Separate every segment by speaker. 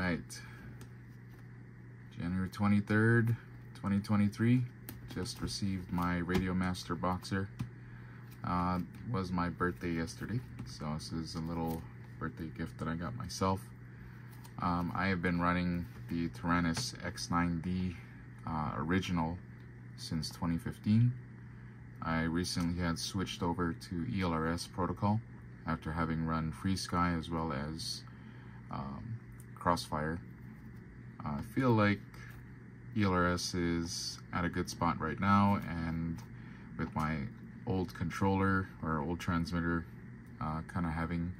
Speaker 1: Alright, January 23rd, 2023. Just received my Radiomaster boxer. Was my birthday yesterday, so this is a little birthday gift that I got myself. I have been running the Taranis X9D original since 2015. I recently had switched over to ELRS protocol after having run Frsky as well as Crossfire. I feel like ELRS is at a good spot right now, and with my old controller or old transmitter kind of having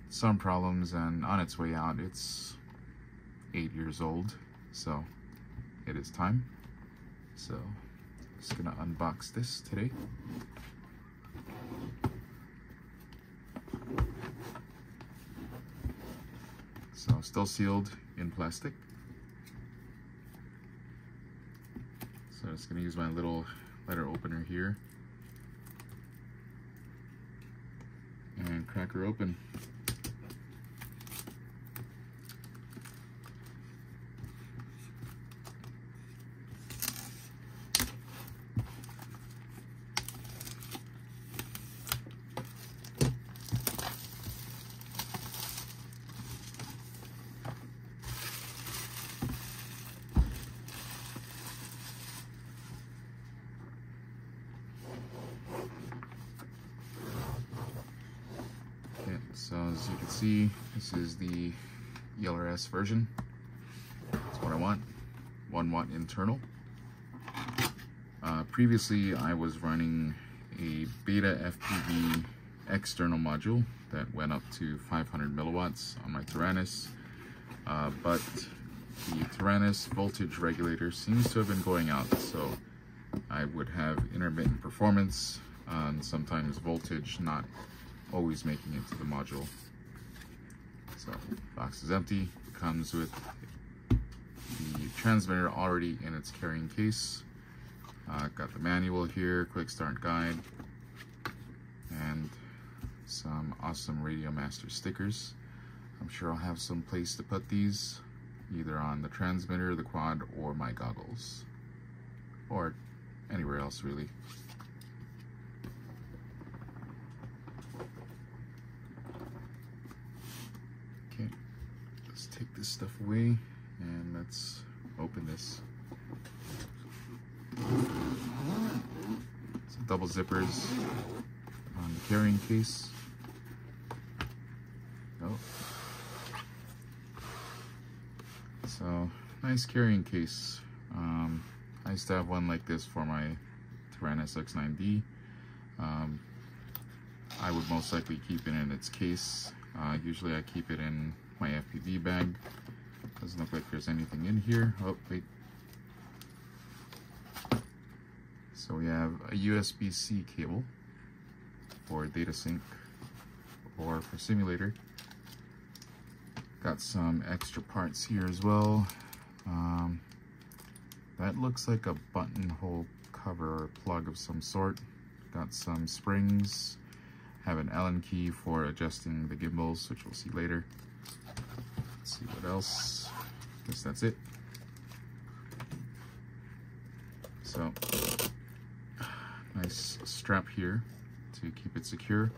Speaker 1: some problems and on its way out. It's 8 years old, so it is time. So just gonna unbox this today. So still sealed in plastic. So I'm just gonna use my little letter opener here and crack her open. So as you can see, this is the ELRS version. That's what I want. 1 watt internal. Previously I was running a beta FPV external module that went up to 500 milliwatts on my Taranis, but the Taranis voltage regulator seems to have been going out, so I would have intermittent performance and sometimes voltage not always making it to the module. So box is empty, comes with the transmitter already in its carrying case. Got the manual here, quick start guide, and some awesome Radiomaster stickers. I'm sure I'll have some place to put these, either on the transmitter, the quad, or my goggles, or anywhere else really. Okay, let's take this stuff away and let's open this. Some double zippers on the carrying case. Oh. So, nice carrying case. I used to have one like this for my Taranis X9D. I would most likely keep it in its case. Usually I keep it in my FPV bag. Doesn't look like there's anything in here. Oh, wait. So we have a USB-C cable for data sync or for simulator. Got some extra parts here as well. That looks like a buttonhole cover or plug of some sort. Got some springs. Have an Allen key for adjusting the gimbals, which we'll see later. Let's see what else. Guess that's it. So, nice strap here to keep it secure,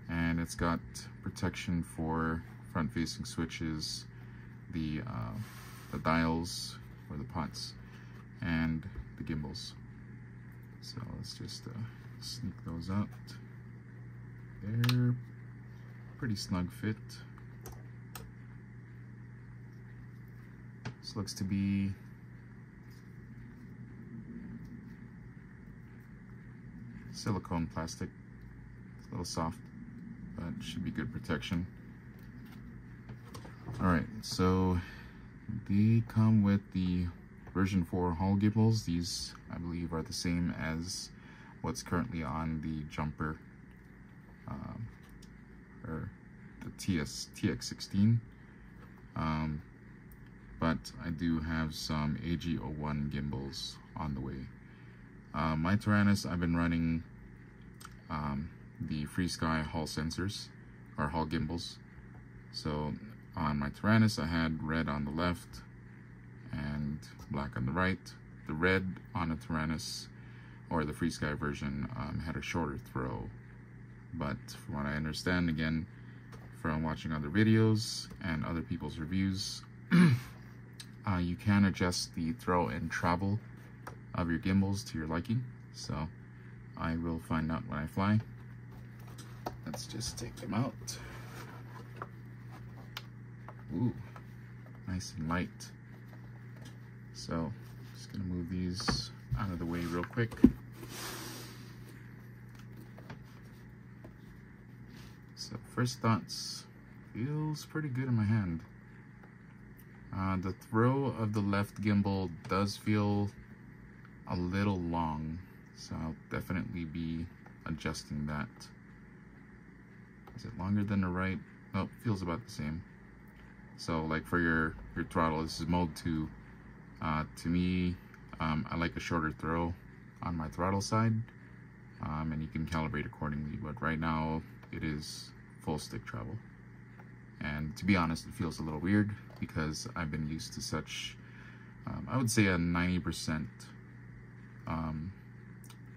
Speaker 1: and it's got protection for front-facing switches, the dials or the pots, and the gimbals. So let's just sneak those out. They're pretty snug fit. This looks to be silicone plastic. It's a little soft, but should be good protection. Alright, so they come with the version 4 Hall gimbals. These, I believe, are the same as what's currently on the jumper, or the TX16. But I do have some AG01 gimbals on the way. My Taranis, I've been running the Frsky Hall sensors, or Hall gimbals. So on my Taranis, I had red on the left and black on the right. The red on a Taranis, or the Frsky version, had a shorter throw. But from what I understand, again, from watching other videos and other people's reviews, you can adjust the throw and travel of your gimbals to your liking. So I will find out when I fly. Let's just take them out. Ooh, nice and light. So just gonna move these out of the way real quick. So first thoughts, feels pretty good in my hand. The throw of the left gimbal does feel a little long, so I'll definitely be adjusting that. Is it longer than the right? Nope, feels about the same. So like for your throttle, this is mode 2. To me, I like a shorter throw on my throttle side, and you can calibrate accordingly, but right now it is full stick travel. And to be honest, it feels a little weird because I've been used to such, I would say a 90%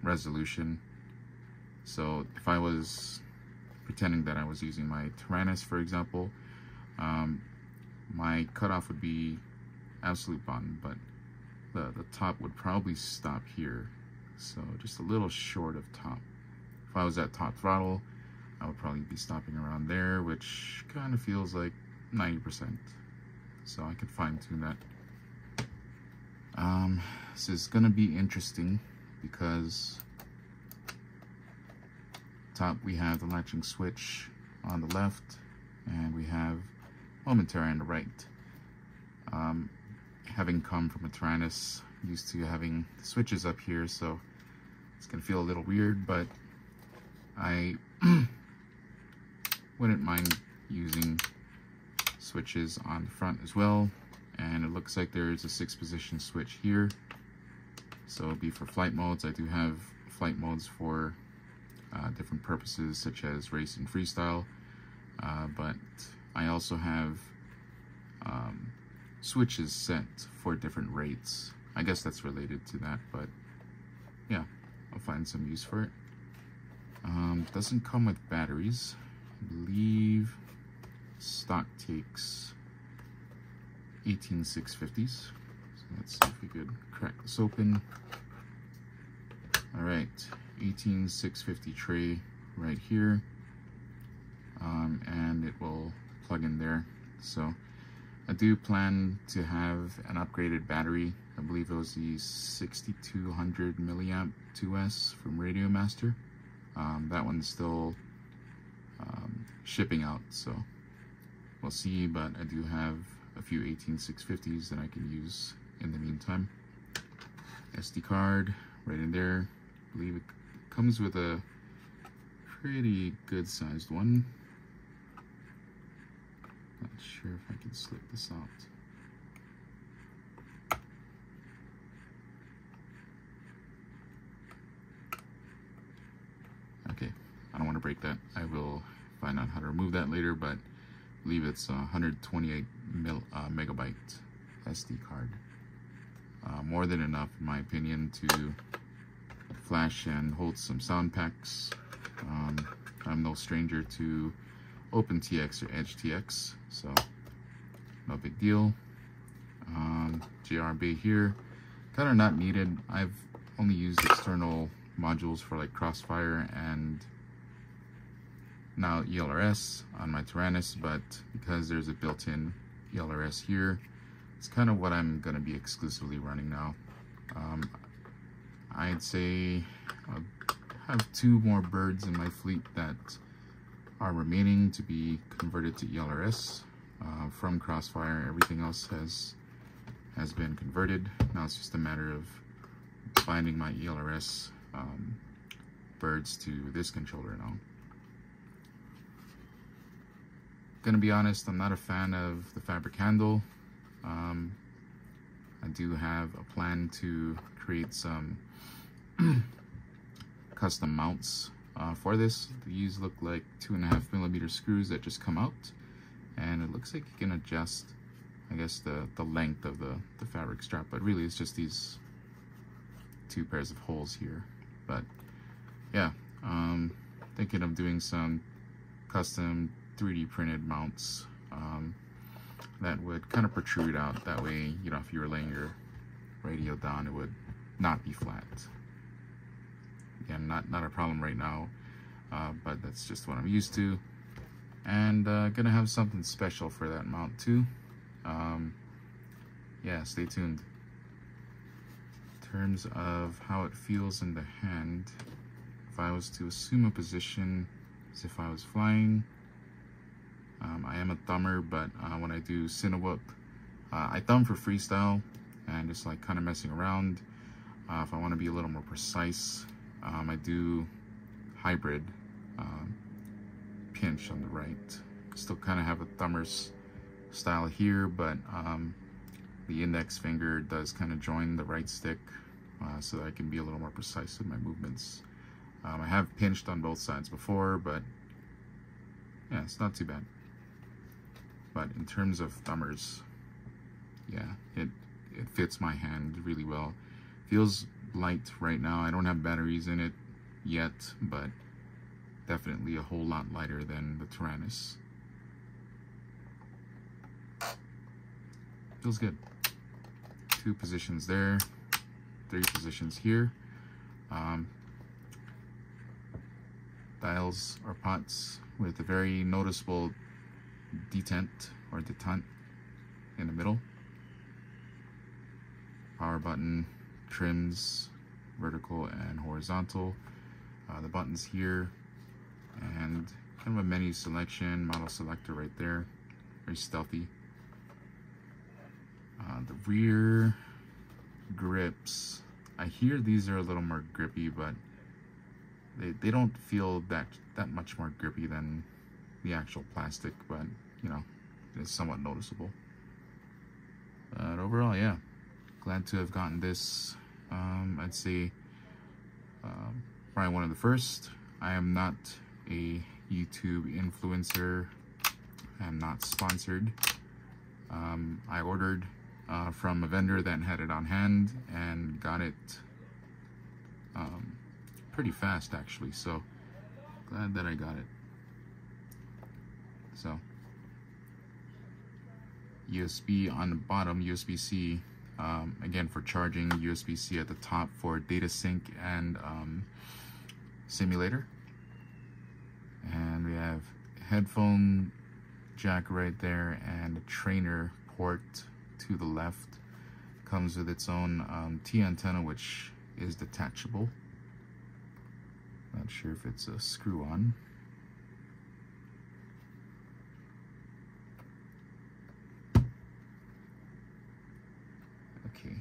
Speaker 1: resolution. So if I was pretending that I was using my Taranis, for example, my cutoff would be absolute bottom, but the top would probably stop here, so just a little short of top. If I was at top throttle, I would probably be stopping around there, which kind of feels like 90%, so I could fine-tune that. This is gonna be interesting because top we have the latching switch on the left, and we have momentary on the right. Having come from a Taranis, used to having switches up here, so it's gonna feel a little weird, but I wouldn't mind using switches on the front as well. And it looks like there's a 6-position switch here, so it'll be for flight modes. I do have flight modes for different purposes, such as race and freestyle, but I also have switches set for different rates. I guess that's related to that, but yeah, I'll find some use for it. Doesn't come with batteries. I believe stock takes 18650s. So let's see if we could crack this open. All right, 18650 tray right here, and it will plug in there. So I do plan to have an upgraded battery. I believe it was the 6200 milliamp 2S from Radiomaster. That one's still shipping out, so we'll see, but I do have a few 18650s that I can use in the meantime. SD card right in there. I believe it comes with a pretty good sized one. Not sure if I can slip this out. Okay, I don't want to break that. I will find out how to remove that later, but I believe it's 128 megabyte SD card. More than enough, in my opinion, to flash and hold some sound packs. I'm no stranger to OpenTX or EdgeTX, so no big deal. JR Bay here, kind of not needed. I've only used external modules for like Crossfire and now ELRS on my Taranis, but because there's a built-in ELRS here, it's kind of what I'm going to be exclusively running now. I'd say I have 2 more birds in my fleet that are remaining to be converted to ELRS from Crossfire. Everything else has been converted. Now it's just a matter of binding my ELRS birds to this controller now. Gonna be honest, I'm not a fan of the fabric handle. I do have a plan to create some custom mounts for this. These look like 2.5mm screws that just come out, and it looks like you can adjust, I guess, the length of the fabric strap, but really it's just these two pairs of holes here. But yeah, thinking of doing some custom 3D printed mounts that would kind of protrude out. That way, you know, if you were laying your radio down, it would not be flat. Again, not a problem right now, but that's just what I'm used to. And gonna have something special for that mount too. Yeah, stay tuned. In terms of how it feels in the hand, if I was to assume a position as if I was flying, I am a thumber, but when I do Cinewhoop, I thumb for freestyle and just like kind of messing around. If I want to be a little more precise, I do hybrid pinch on the right. Still kind of have a thumber's style here, but the index finger does kind of join the right stick, so that I can be a little more precise in my movements. I have pinched on both sides before, but yeah, it's not too bad. But in terms of thumbers, yeah, it fits my hand really well. Feels light right now. I don't have batteries in it yet, but definitely a whole lot lighter than the Taranis. Feels good. 2 positions there, 3 positions here. Dials or pots with a very noticeable detent or detente in the middle. Power button, trims, vertical and horizontal. The buttons here, and kind of a menu selection, model selector right there. Very stealthy. The rear grips, I hear these are a little more grippy, but they don't feel that much more grippy than the actual plastic, but you know, it's somewhat noticeable. But overall, yeah, glad to have gotten this. I'd say probably one of the first. I am not a YouTube influencer. I am not sponsored. I ordered from a vendor that had it on hand and got it pretty fast actually, so glad that I got it. So USB on the bottom, USB-C, again for charging, USB-C at the top for data sync and simulator. And we have headphone jack right there and a trainer port to the left. Comes with its own T antenna, which is detachable. Not sure if it's a screw-on. Okay.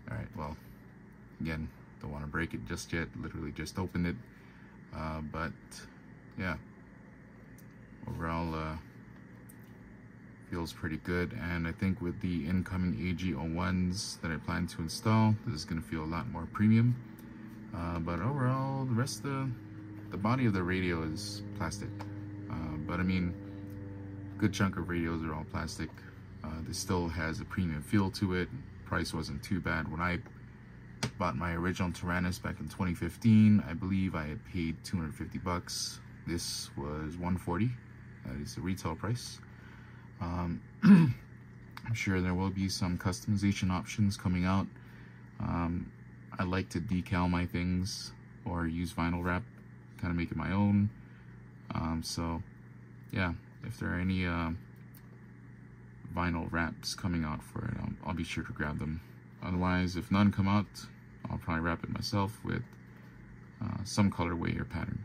Speaker 1: Alright, well, again, don't want to break it just yet. Literally just opened it. But, yeah. Overall, feels pretty good, and I think with the incoming AG01s that I plan to install, this is going to feel a lot more premium. But overall, the rest of the body of the radio is plastic. But I mean, good chunk of radios are all plastic. This still has a premium feel to it. Price wasn't too bad. When I bought my original Taranis back in 2015, I believe I had paid 250 bucks. This was 140. That is the retail price. I'm sure there will be some customization options coming out. I like to decal my things or use vinyl wrap, kind of make it my own. So yeah, if there are any vinyl wraps coming out for it, I'll be sure to grab them. Otherwise, if none come out, I'll probably wrap it myself with some colorway or pattern.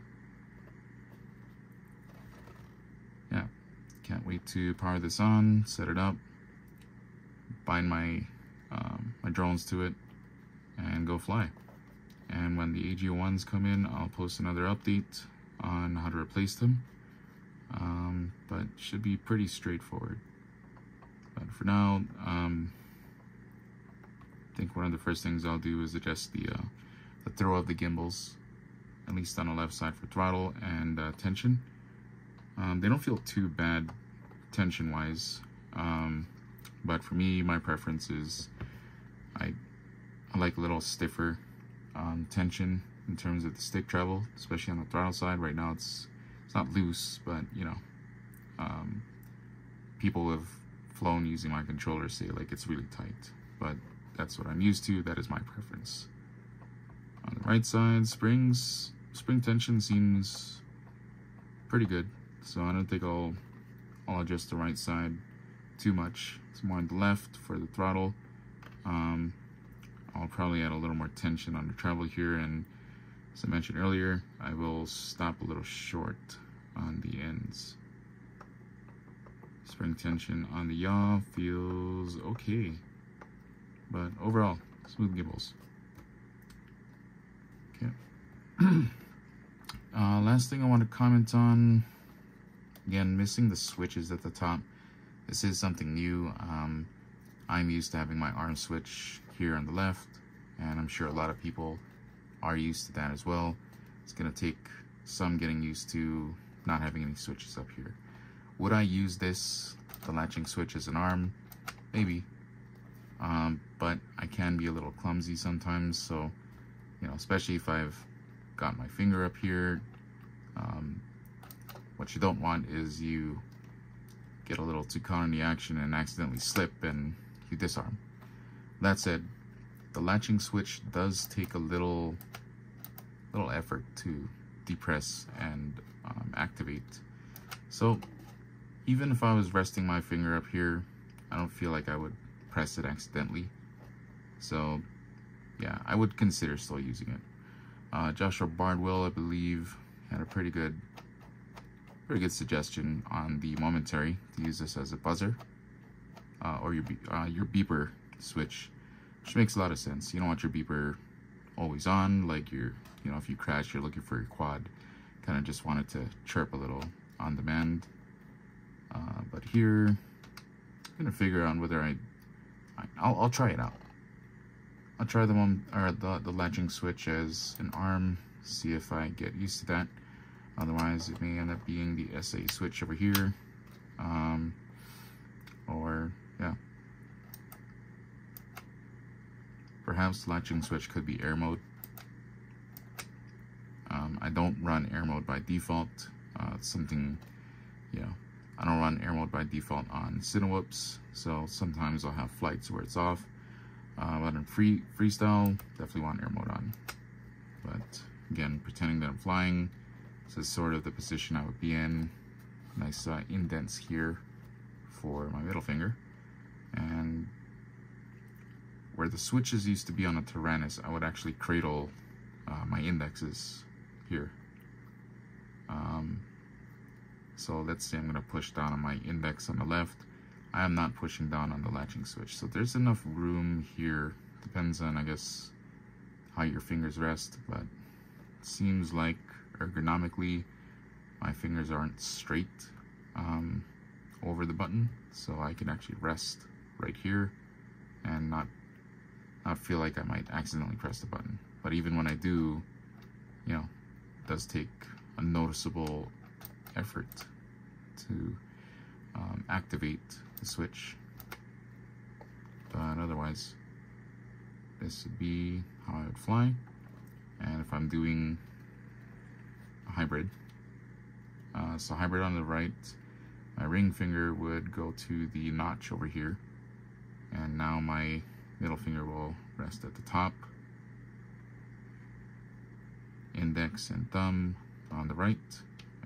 Speaker 1: Yeah, can't wait to power this on, set it up, bind my my drones to it, and go fly. And when the AG01s come in, I'll post another update on how to replace them. But should be pretty straightforward. But for now, I think one of the first things I'll do is adjust the throw of the gimbals at least on the left side for throttle and tension. They don't feel too bad tension wise, but for me, my preference is I like a little stiffer tension in terms of the stick travel, especially on the throttle side. Right now it's not loose, but you know, people who have flown using my controller say like it's really tight, but that's what I'm used to. That is my preference. On the right side, spring tension seems pretty good, so I don't think I'll adjust the right side too much. It's more on the left for the throttle. I'll probably add a little more tension on the travel here, and as I mentioned earlier, I will stop a little short on the ends. Spring tension on the yaw feels okay, but overall, smooth gimbals. Okay. Last thing I want to comment on, again, missing the switches at the top. This is something new. I'm used to having my arm switch here on the left, and I'm sure a lot of people are used to that as well. It's going to take some getting used to not having any switches up here. Would I use this, the latching switch, as an arm? Maybe. But I can be a little clumsy sometimes, so, you know, especially if I've got my finger up here. What you don't want is you get a little too caught in the action and accidentally slip and you disarm. That said, the latching switch does take a little effort to depress and activate. So even if I was resting my finger up here, I don't feel like I would press it accidentally. So yeah, I would consider still using it. Joshua Bardwell, I believe, had a pretty good suggestion on the momentary to use this as a buzzer, or your beeper switch, which makes a lot of sense. You don't want your beeper always on, like you know, if you crash, you're looking for your quad, kind of just want it to chirp a little on demand. But here, I'm gonna figure out whether I'll try it out. I'll try the latching switch as an arm, see if I get used to that. Otherwise, it may end up being the SA switch over here, or yeah, perhaps the latching switch could be air mode. I don't run air mode by default. It's something, you know, I don't run air mode by default on Cinewhoops, so sometimes I'll have flights where it's off. But in freestyle, definitely want air mode on. But again, pretending that I'm flying, this is sort of the position I would be in. Nice indents here for my middle finger. And where the switches used to be on a Taranis, I would actually cradle my indexes here. So let's say I'm going to push down on my index on the left. I am not pushing down on the latching switch. So there's enough room here. Depends on, I guess, how your fingers rest. But it seems like ergonomically, my fingers aren't straight over the button. So I can actually rest right here and not feel like I might accidentally press the button. But even when I do, you know, it does take a noticeable effort to activate the switch. But otherwise, this would be how I would fly. And if I'm doing a hybrid, so hybrid on the right, my ring finger would go to the notch over here, and now my middle finger will rest at the top, index and thumb on the right,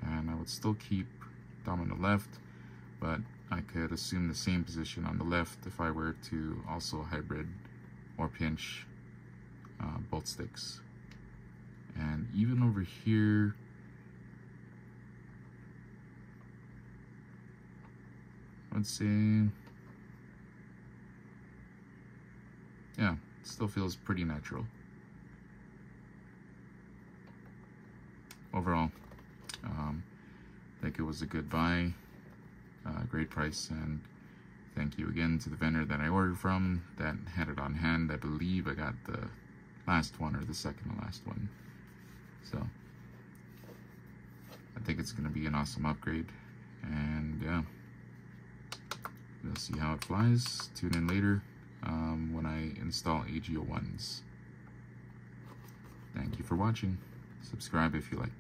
Speaker 1: and I would still keep thumb on the left, but I could assume the same position on the left if I were to also hybrid or pinch both sticks. And even over here, I would say, yeah, it still feels pretty natural. Overall, I think it was a good buy, great price, and thank you again to the vendor that I ordered from that had it on hand. I believe I got the last one or the second to last one. So think it's going to be an awesome upgrade. And yeah, we'll see how it flies. Tune in later when I install AGO1s. Thank you for watching. Subscribe if you like.